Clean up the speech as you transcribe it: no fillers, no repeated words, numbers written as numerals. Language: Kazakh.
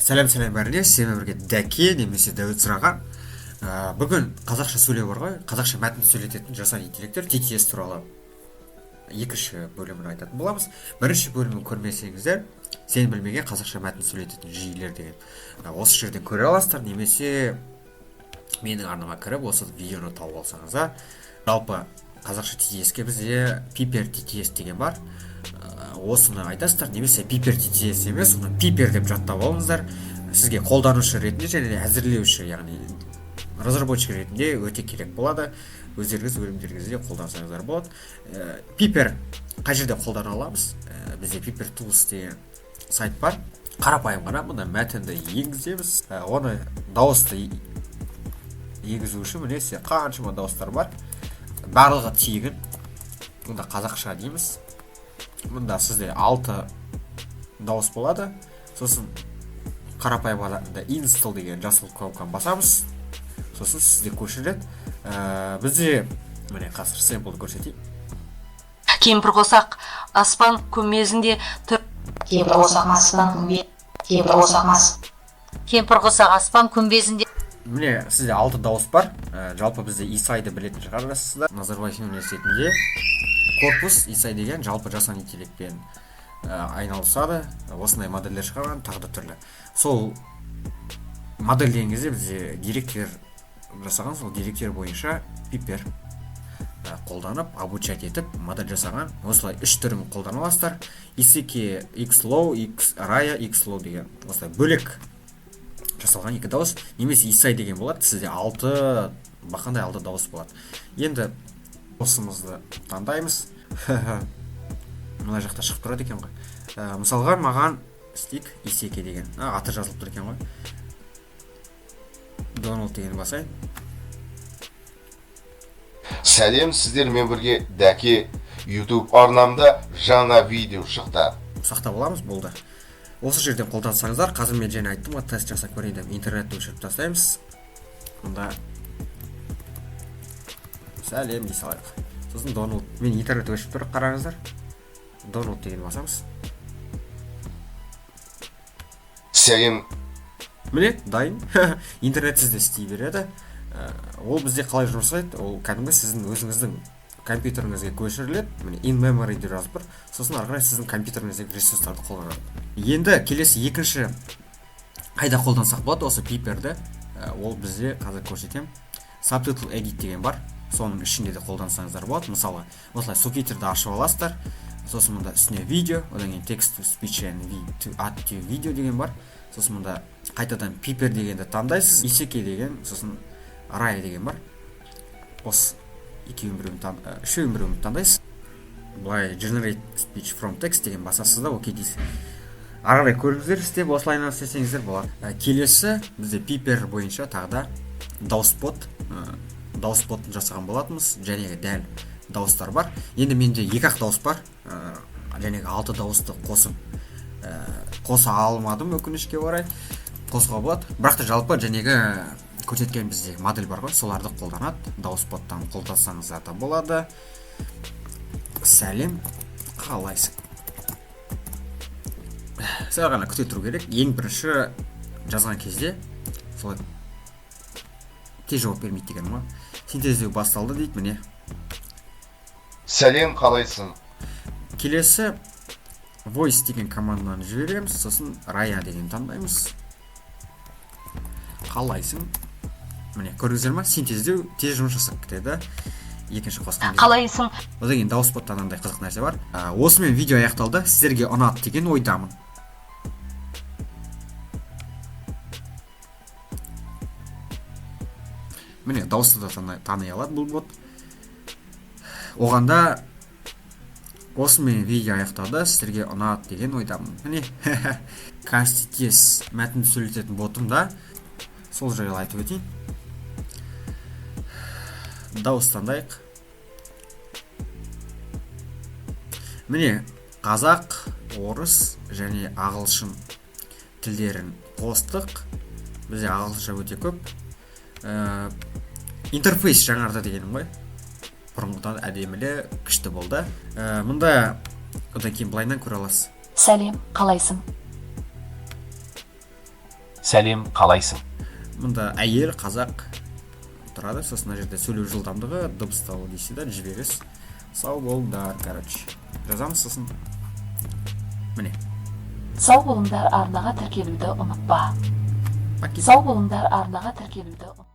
Сәлем бәріне, сенімен бірге Дәке немесе Дәуіт Сұраған. Бүгін қазақша сөйлеу бар ғой, қазақша мәтін сөйлететін жасанды интеллекттер TTS туралы екінші бөлімін айтатын боламыз. Бірінші бөлімін көрмесеңіздер, сен білмеген қазақша мәтін сөйлететін жүйелер деген. Осы жерден көре аласыздар, немесе менің арнама кіріп, осы видеоны тауып алсаңыздар. Жалпы қазақша TTS-ке бізде Piper TTS деген бар. Осыны айтасыздар, немесе Piper TTS емес, оны Piper деп жаттап алыңыздар. Сізге қолданушы ретінде және әзірлеуші, яғни разработчик ретінде өте керек болады. Өздеріңіз бөлімдеріңізде қолдансаңыздар болады. Piper қай жерде қолдана аламыз? Бізде Piper Tools деген сайт бар. Қарапайым ғана мұнда мәтінді енгіземіз. Оны дауысты енгізу үшін міне қаншама дауыстар бар. Барлығы тегін. Мұнда қазақша дейміз. Мұнда сізде 6 дауыс болады. Сосын қарапайым ғана install деген жасыл кнопканы басамыз. Сосын сізде көшіреді. Бізде міне қазір сэмплді көрсетейін. Кемпір қосақ аспан көмезінде Кемпір қосақ аспан көмбезінде. Міне сізде 6 дауыс бар. Жалпы бізде Исайды білетін шығарсыздар. Назарбаев университетінде корпус Исай деген жалпы жасанды интеллектпен айналысады. Осындай модельдер шығарған, тағы да түрлі. Сол модель деген кезде бізде директор жасаған, сол директор бойынша Piper қолданып, обучать етіп, модель жасаған. Осылай 3 түрін қолдана аласыздар. ICK, XLOW, Raya, XLOW деген осылай бөлек жасалған 2 дауыс. Немесе Исай деген болады. Сізде 6 бақандай 6 дауыс болады. Енді дауысымызды таңдаймыз. Мына жақта шығып тұрады екен ғой. Мысалға маған стик ICK деген аты жазылып тұр екен ғой. Donald деген басайын. Сәлем, сіздермен бірге Дәке YouTube арнамда жаңа видео шықты. Сақтап аламыз, болды. Осы жерден қолдансаңыздар, қазір мен және айттым, тест жасап көрейін деп интернетті өшіріп тастаймыз. Мұнда сәлем дей салайық. Сосын Donald, мен интернет өшіп тұрып қараңыздар. Donald деген басамыз. Сәлем. Міне, дайын. Интернет сізде істей береді. Ол бізде қалай жұмыс жасайды? Ол кәдімгі сіздің өзіңіздің компьютеріңізге көшіріледі. Міне in memory деп жазып тұр. Сосын ары қарай сіздің компьютеріңіздегі ресурстарды қолданады. Енді келесі екінші қайда қолдансақ болады осы Piper'ді? Ол бізде қазір көрсетем. Subtitle edit деген бар. Соның ішінде де қолдансаңыздар болады. Мысалы, осылай субтитрді ашып аласыздар. Сосын мұнда үстіне видео, одан кейін text to speech and add to video деген бар. Сосын мұнда қайтадан Piper дегенді таңдайсыз. ICK деген, сосын Raya деген бар. Осы үшеуін біреуін таңдайсыз. Бұлай generate speech from text деген басасыз да, окей дейсіз. Ары қарай көріңіздер, істеп осылай істесеңіздер болады. Келесі бізде Piper бойынша тағы да дауысботты жасаған болатынбыз. Және дәл дауыстар бар. Енді менде 2-ақ дауыс бар. Және 6 дауысты қоса алмадым өкінішке орай. Қосуға болады. Бірақ та жалпы жәнегі көрсеткен бізде модель бар ғой, соларды қолданады. Дауысботтан қолдансаңыздар да болады. Сәлем, қалайсың? Сәл ғана күте тұру керек. Ең бірінші жазған кезде солай тез жауап бермейді деген ма? Синтездеу басталды дейді, міне. Сәлем, қалайсың? Келесі voice деген команданы жібереміз, сосын Raya деген таңдаймыз. Қалайсың? Міне, көріңіздер ма? Синтездеу тез жұмыс жасап кетеді. Екінші қосқан. қалайсың? Одан кейін дауысботта мынандай қызық нәрсе бар. Осымен видео аяқталды. Сіздерге ұнады деген ойдамын. Міне, дауысты да тани алады бұл бот. Оғанда осымен видео аяқталды. Сіздерге ұнады деген ойдамын. Міне, TTS мәтінді сөйлететін ботым да сол жайлы айтып өтейін. Дауыс таңдайық. Міне, қазақ, орыс және ағылшын тілдерін қостық. Бізде ағылшынша өте көп. Интерфейс жаңарды дегенім ғой. Бұрынғыдан әдемілі, күшті болды. Мұнда одан кейін былайынан көре аласыз. Сәлем, қалайсың? сәлем, қалайсың? Мұнда әйел қазақ тұрады, сосын мына жерде сөйлеу жылдамдығы, дыбысталу дейсіз да, жібересіз. Сау болыңдар, короче. Жазамыз сосын. Міне. Сау болыңдар, арнаға тіркелуді ұмытпа. Пакет. Сау болыңдар, арнаға тіркелуді ұмытпа.